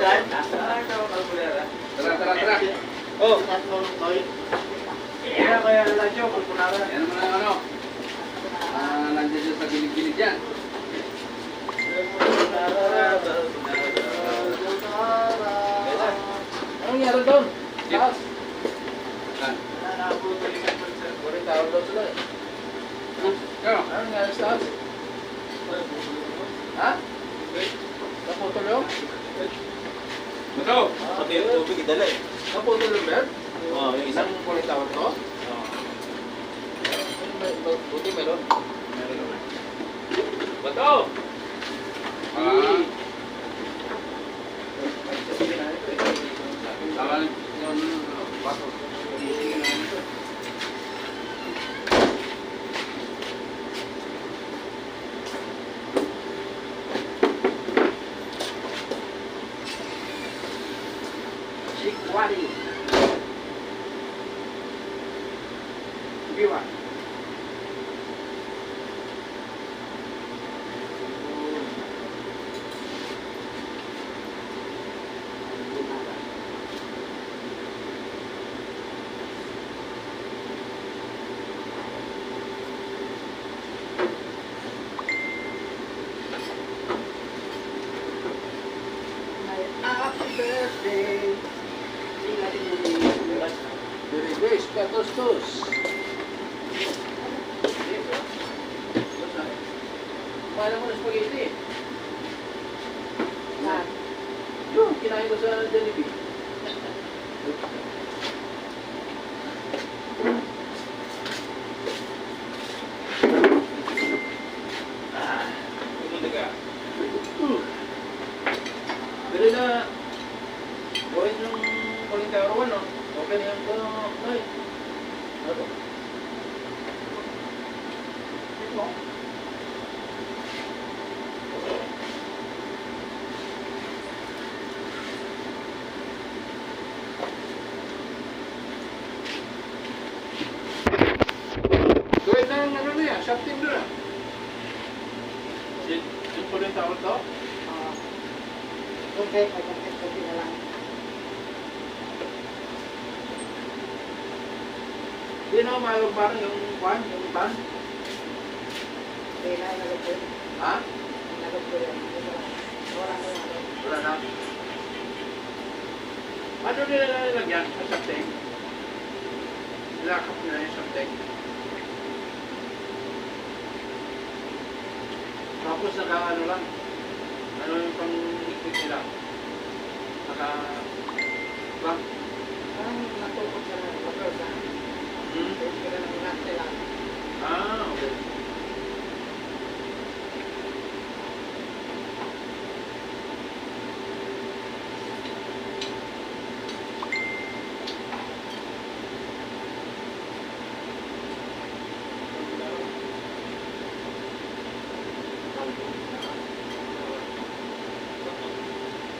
Tara. Oh. Kaya radyo, pulpunara. Yan naman ang ano. Nandiyan siya sa gilig-gilig yan. Anong nangyari doon? Taas. Waring tawag daw sila eh. Anong nangyari sa taas? Ha? Naputol yung? Ito! Sabi yung tubig idala eh. Naputol yung bed? Oo, yung isang... Isang waring tawag to? Oo. Buti meron. Bato! Tawag yung bato. Sikwari. Biwa. Happy birthday. Sing natin yung Biribis, katustos. Kumain mo ng spaghetti. Yung kinain ko sa Jollibee. Pumunta ka. Pero na, buhay ng kuling karawan, no? Okay na yan ko, Nay. Ano? Ito. Gawin na ng ano na yan, something doon ah. Yung kuling tawag to? Okay, pagkakit na lang. Hindi na mayroon parang yung kwan, yung ban. Okay, nalagod ko. Ha? Nalagod ko yan. Wala na lang. Wala na. Ano nila nalagyan sa something? Nilakap nila yung something. Tapos naka-ano lang. Ano yung pang-ikik nila? Naka-bang. Parang natukot sa motor sa kaya ng nasa lang. Okay.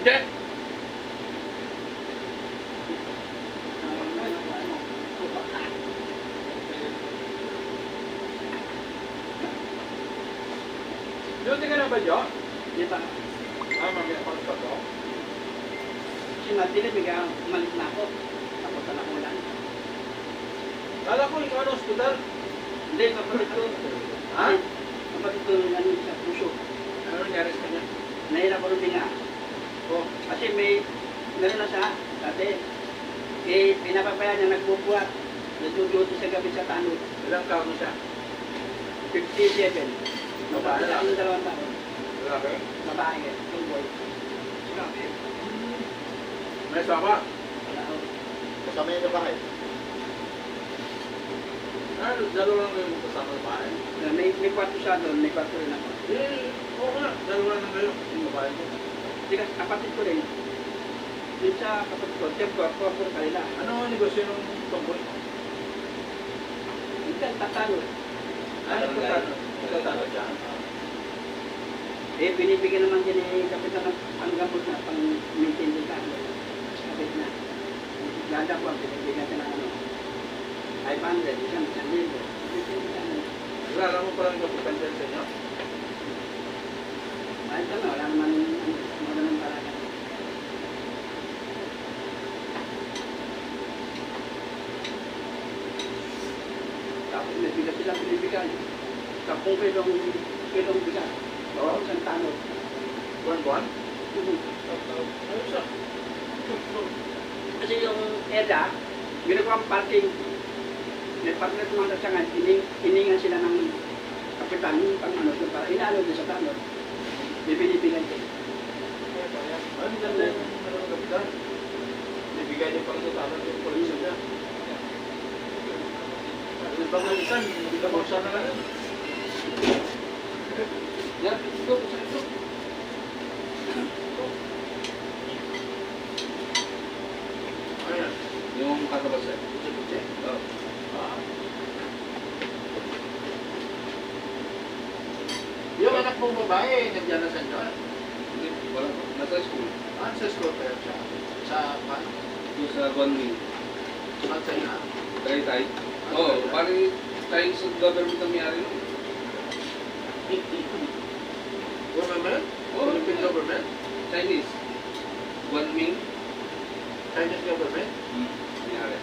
Hindi. Duty ka na ba, Jo? Di ba? Mamaya pa sa to. Si Matilde, bigla umalis na ako. Tapos na ako lang. Kala ko ikaw na hospital. Hindi, kapatid ko. Ha? Kapatid ko ano sa puso. Ano nangyari sa kanya? Nahirap ako tinga. Oh, Kasi meron na siya, dati. Pinapapayan niya nagbubuhat. Nagduduto sa gabi sa tanod. ilang taon na siya? 57. Babae lang. Ang 2 taon. Lalaki? Babae, tumboy. May asawa? Wala ako. Kasama yung babae. Dalawa lang kayo kasama ng bahay. May kwarto siya doon, may kwarto rin ako. Oo nga. Dalawa lang kayo. Yung babae mo. Hindi kasi kapatid ko rin. Yung sa kapatid ko, tiyap ko, ako sa kanila. Ano ang negosyo ng tungkol? Hindi, tatalo. Ano po tanong? Nagtatalo siya? Binibigyan naman din ni kapitan ng panggamot na pang-maintain din tayo. Kapit na. Lada ko, binibigyan ka ng 500, isang 1,000. Wala mo parang kapitan dyan sa inyo? Mahal kami, wala naman talaga. may bigas sila binibigay. 10 kilong bigas. Oo, isang tanod. Buwan-buwan? Ayos ah. Kasi yung EDA, ginagawa ang parking. May partner mga tatsangan, hiningan sila ng kapitan, pang ano, para inaano din sa tanod. Bibili-bilay din. Ano ganda yung kapitan? Bibigay niyo pang sa tanong yung koleksyon niya. Ano bang nalisan? Hindi ka buksa na lang yun. Yan, ito, ito. Ano yan? Yung katabas eh. Kutsi-kutsi? Oo. Yung anak mong babae, nandiyan na sa inyo. Hindi, wala pa. Nasa school. Sa school pa yun siya. Sa paano? Doon sa Guanming. Saan sa'yo na? Tagaytay. Oo, pari Chinese government ang mayari nun. Government? Oo. Philippine government? Chinese. Guanming. Chinese government? Mayari.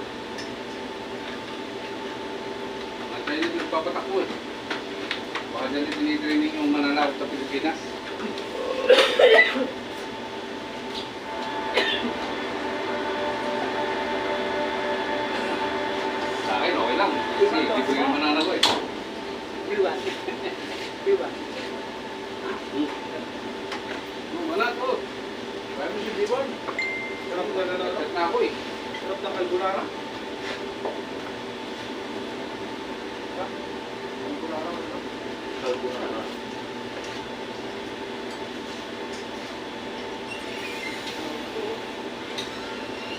Mga Chinese nagpapatakbo eh. Baka dyan tinitraining yung mananakot sa Pilipinas. Sa akin, okay lang. Kasi hindi ko yung mananakot eh. Biwan. Biwan. Wala to. Kaya mo si Dibon? Sarap na nananakot na ako eh. Sarap na kalbulara? Kalbulara ano? Kalbulara.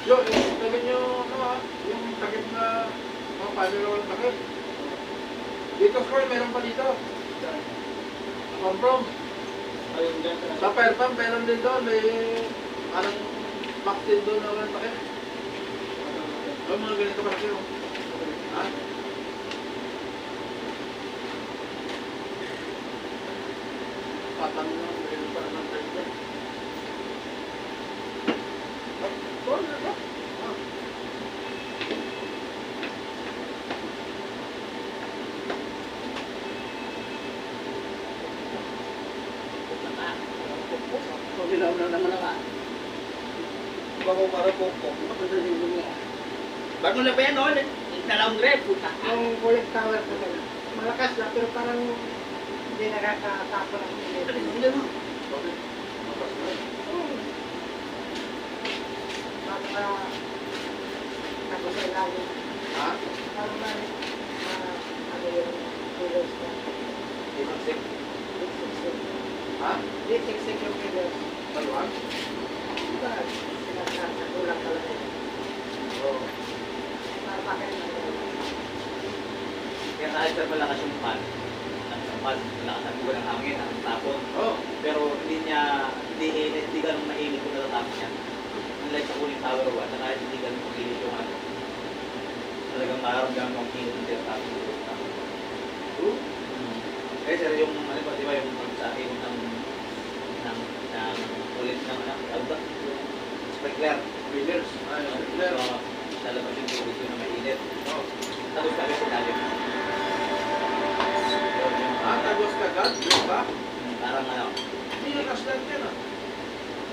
Yo, lagyan nyo, ano ah, yung takip na mga panilo ng takip. Dito, Carl, meron pa dito. Comprom. Ayun dyan. Sa Fairpam, meron din doon. May parang box din doon na walang takip. Oh, mga ganito pa kayo. Ha? Patang lang, meron pa naman tayo dyan. Oh, ano ba? Ah. So, ginaw na naman ako. Bago para po. Bago na pa yan, no? Dalawang grep, puta. Yung bullet tower ko na. Malakas na pero parang hindi nakakatako ng bullet. Hindi mo. Bakit? Mapas na. Baka tapos ay lagi. Ha? Parang ano yung pillars na. Imaksik. Siksik. Ha? Hindi siksik yung pillars. Taluan? Diba? Sinasatulang talaga. Oo. Para bakit na. Kaya kahit sir malakas yung pan, malakas ang buwan ng hangin, ang tapon. Oo. Pero hindi ganun mainit kung natatapos niya. Unlike sa cooling tower 1, na kahit hindi ganun mainit yung ano, talagang mararamdaman mo ang init ng tinatapos ng cooling tower. Kaya sir, yung ano ba, di ba yung sa akin ng ulit ng ano ba? Sprinkler. Winners. Ay, sprinkler. Sa labas yung tubig yun na mainit. Oo. Tapos kami sa ilalim. Tagos ka agad? Di ba? Parang ano. Hindi yung kaslan yan ah.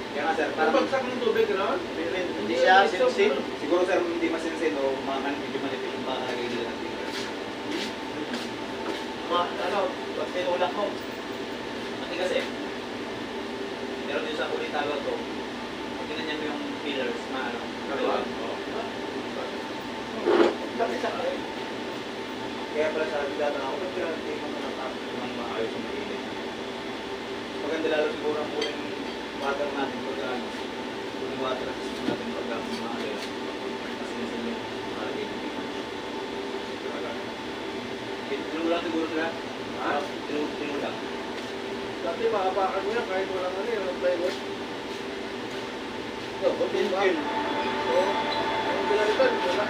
Kaya nga sir, parang Pabagsak ng tubig, gano'n? hindi siya sinsin. Siguro sir, hindi masinsin o medyo manipis yung pakalagay nila ng finger. Ano, pag tinulak mo, matigas eh. Pero din sa kulit tawag ko, pag ginanyan mo yung pillars, maano. Kaliwa? Oo. Bakit sa kayo? Kaya pala sa bigatan ako, ba't kaya hindi mo natapos yung maayos yung mainit? Maganda lalo siguro ang kuling water natin pag ano, kuling water system natin pag maaayos. Kasi nasa yung malagay ng tinulak siguro sila. Ha? Tinulak. Dati makapakan mo yan kahit walang ano yung plywood. So, kung Diba? yun, Oo. Ang pinalitan, wala.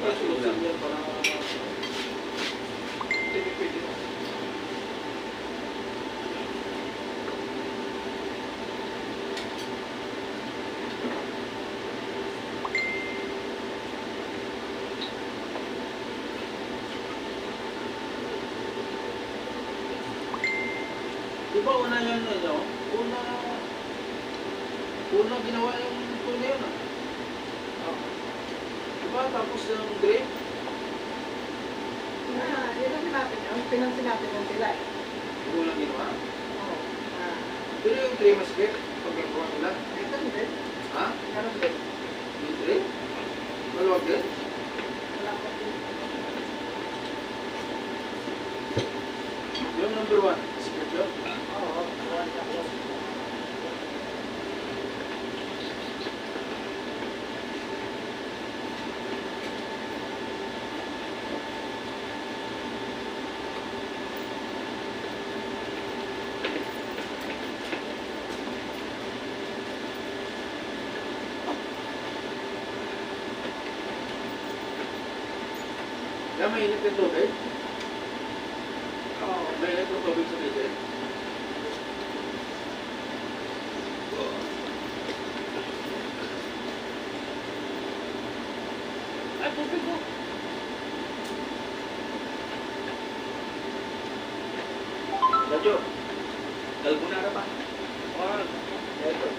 Ay, sulusan yan para tinipid yun. Di ba una yan ano? Una ginawa yung tuna yun ah. Di ba? Tapos yung grape. Yun ang sinabi niya. Ang sinabi niya sila eh. Yung unang ginawa. Oo. Pero yung three mas grape. Pag nagawa nila. Meron din. Ha? Meron din. Yung three? Maluwag din? Wala pa din. Yung number one. Secret yun. Oo. Wala ka po. Kaya mainit yung tubig. Oo. Mainit yung tubig sa bigay. Ay, tubig ko. Radyo, dalbunara pa. Ito.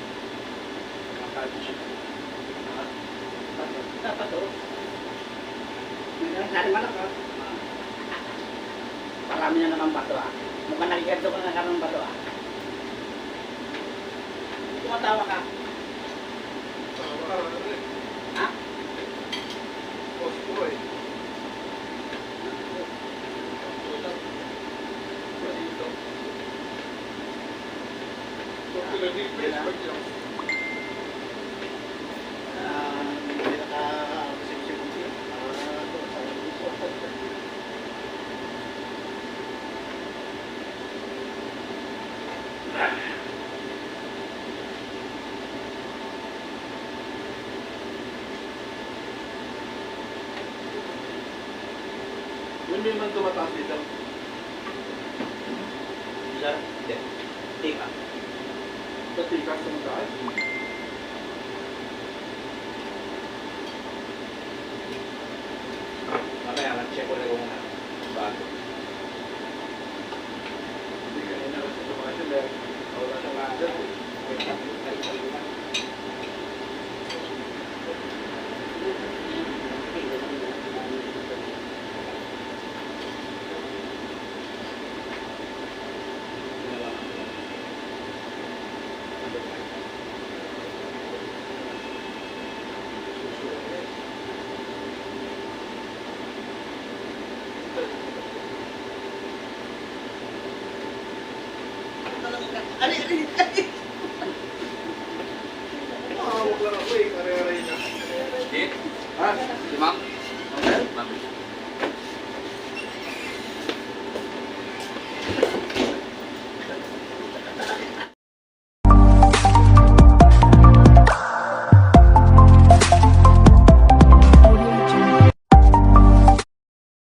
Dapat to. Nariman ako. Parami na naman bato ah. Mukhang nakikita ko na naman bato ah. Tumatawa ka. Ha? Hindi naka-reception ko siya. Hindi man tumataas dito. Sir, hindi. Tika. Sa tikas sa mataas. Mamaya, mag-check ko na kung bago. Hindi ka ina sa tumaas yun dahil wala na nga dyan. Kali-kali